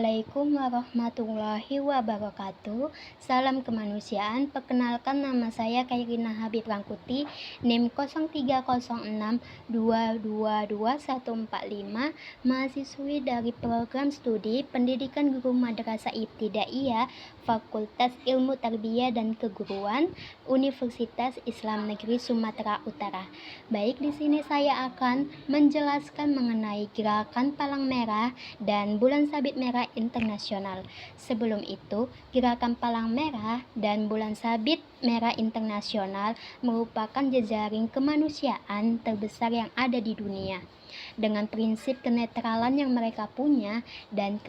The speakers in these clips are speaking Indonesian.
Assalamualaikum warahmatullahi wabarakatuh. Salam kemanusiaan. Perkenalkan, nama saya Kairina Habib Rangkuti, NIM 0306222145, mahasiswi dari program studi Pendidikan Guru Madrasah Ibtidaiyah, Fakultas Ilmu Tarbiyah dan Keguruan, Universitas Islam Negeri Sumatera Utara. Baik, di sini saya akan menjelaskan mengenai Gerakan Palang Merah dan Bulan Sabit Merah Internasional. Sebelum itu, Gerakan Palang Merah dan Bulan Sabit Merah Internasional merupakan jejaring kemanusiaan terbesar yang ada di dunia. Dengan prinsip kenetralan yang mereka punya dan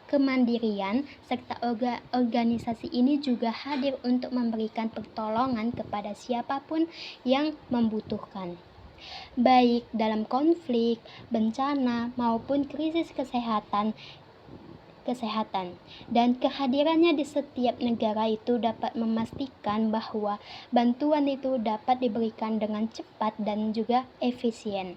kemandirian, serta organisasi ini juga hadir untuk memberikan pertolongan kepada siapapun yang membutuhkan, baik dalam konflik, bencana, maupun krisis kesehatan, dan kehadirannya di setiap negara itu dapat memastikan bahwa bantuan itu dapat diberikan dengan cepat dan juga efisien.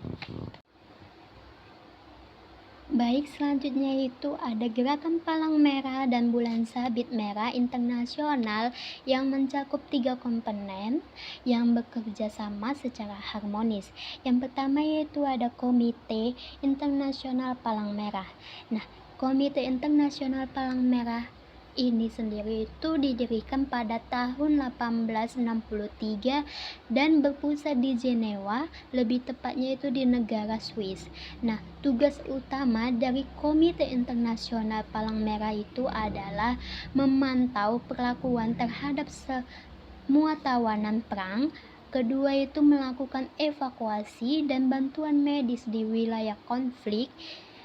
Baik, selanjutnya itu ada Gerakan Palang Merah dan Bulan Sabit Merah Internasional yang mencakup 3 komponen yang bekerja sama secara harmonis. Yang pertama yaitu ada Komite Internasional Palang Merah. Nah, Komite Internasional Palang Merah ini sendiri itu didirikan pada tahun 1863 dan berpusat di Jenewa, lebih tepatnya itu di negara Swiss. Nah, tugas utama dari Komite Internasional Palang Merah itu adalah memantau perlakuan terhadap semua tawanan perang. Kedua itu melakukan evakuasi dan bantuan medis di wilayah konflik.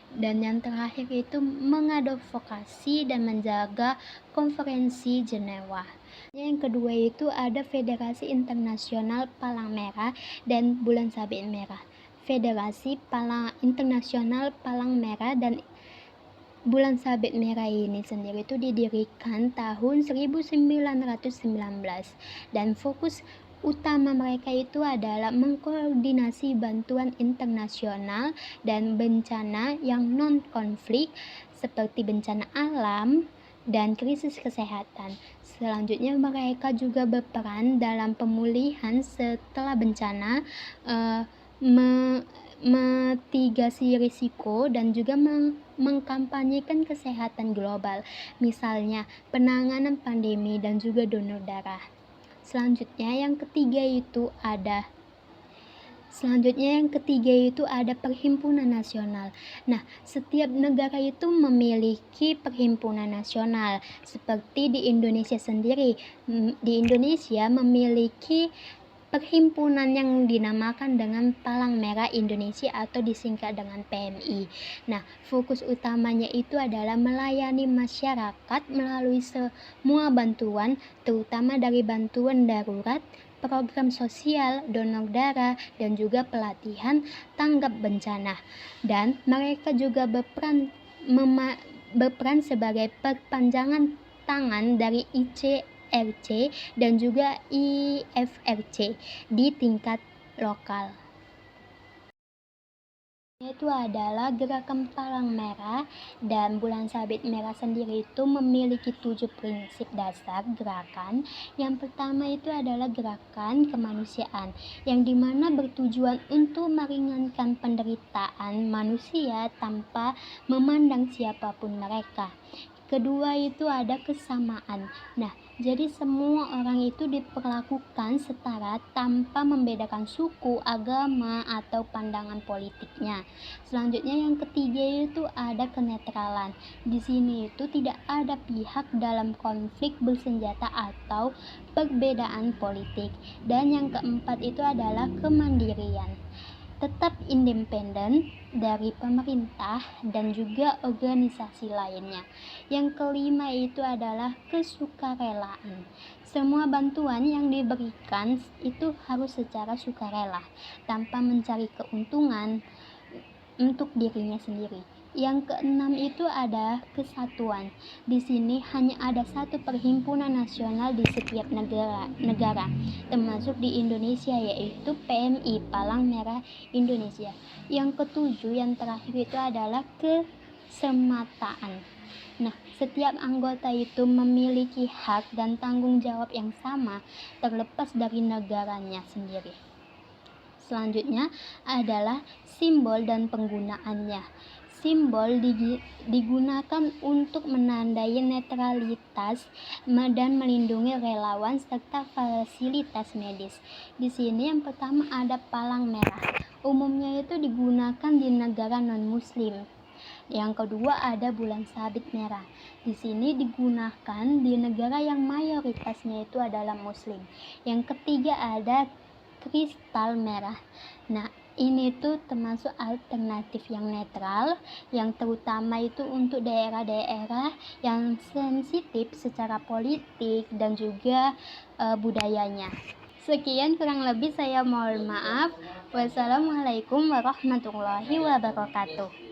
Dan yang terakhir itu mengadvokasi dan menjaga konferensi Jenewa. Yang kedua itu ada Federasi Internasional Palang Merah dan Bulan Sabit Merah. Federasi Internasional Palang Merah dan Bulan Sabit Merah ini sendiri itu didirikan tahun 1919 dan fokus utama mereka itu adalah mengkoordinasi bantuan internasional dan bencana yang non-konflik seperti bencana alam dan krisis kesehatan. Selanjutnya mereka juga berperan dalam pemulihan setelah bencana, mitigasi risiko, dan juga mengkampanyekan kesehatan global, misalnya penanganan pandemi dan juga donor darah. Selanjutnya yang ketiga itu ada perhimpunan nasional. Nah, setiap negara itu memiliki perhimpunan nasional. Seperti di Indonesia sendiri, di Indonesia memiliki perhimpunan yang dinamakan dengan Palang Merah Indonesia atau disingkat dengan PMI. Nah, fokus utamanya itu adalah melayani masyarakat melalui semua bantuan, terutama dari bantuan darurat, program sosial, donor darah, dan juga pelatihan tanggap bencana. Dan mereka juga berperan sebagai perpanjangan tangan dari ICRC dan juga IFRC di tingkat lokal. Yaitu adalah Gerakan Palang Merah dan Bulan Sabit Merah sendiri itu memiliki 7 prinsip dasar gerakan. Yang pertama itu adalah gerakan kemanusiaan, yang dimana bertujuan untuk meringankan penderitaan manusia tanpa memandang siapapun mereka. Kedua itu ada kesamaan. Nah, jadi semua orang itu diperlakukan setara tanpa membedakan suku, agama, atau pandangan politiknya. Selanjutnya yang ketiga itu ada kenetralan. Di sini itu tidak ada pihak dalam konflik bersenjata atau perbedaan politik. Dan yang keempat itu adalah kemandirian, tetap independen dari pemerintah dan juga organisasi lainnya. Yang kelima itu adalah kesukarelaan. Semua bantuan yang diberikan itu harus secara sukarela, tanpa mencari keuntungan untuk dirinya sendiri. Yang keenam itu ada kesatuan. Di sini hanya ada satu perhimpunan nasional di setiap negara, termasuk di Indonesia, yaitu PMI, Palang Merah Indonesia. Yang ketujuh, yang terakhir itu adalah kesemataan. Nah, setiap anggota itu memiliki hak dan tanggung jawab yang sama terlepas dari negaranya sendiri. Selanjutnya adalah simbol dan penggunaannya. Simbol digunakan untuk menandai netralitas dan melindungi relawan serta fasilitas medis. Di sini yang pertama ada palang merah. Umumnya itu digunakan di negara non-muslim. Yang kedua ada bulan sabit merah. Di sini digunakan di negara yang mayoritasnya itu adalah muslim. Yang ketiga ada kristal merah. Nah, ini tuh termasuk alternatif yang netral, yang terutama itu untuk daerah-daerah yang sensitif secara politik dan juga budayanya. Sekian kurang lebih, saya mohon maaf. Wassalamualaikum warahmatullahi wabarakatuh.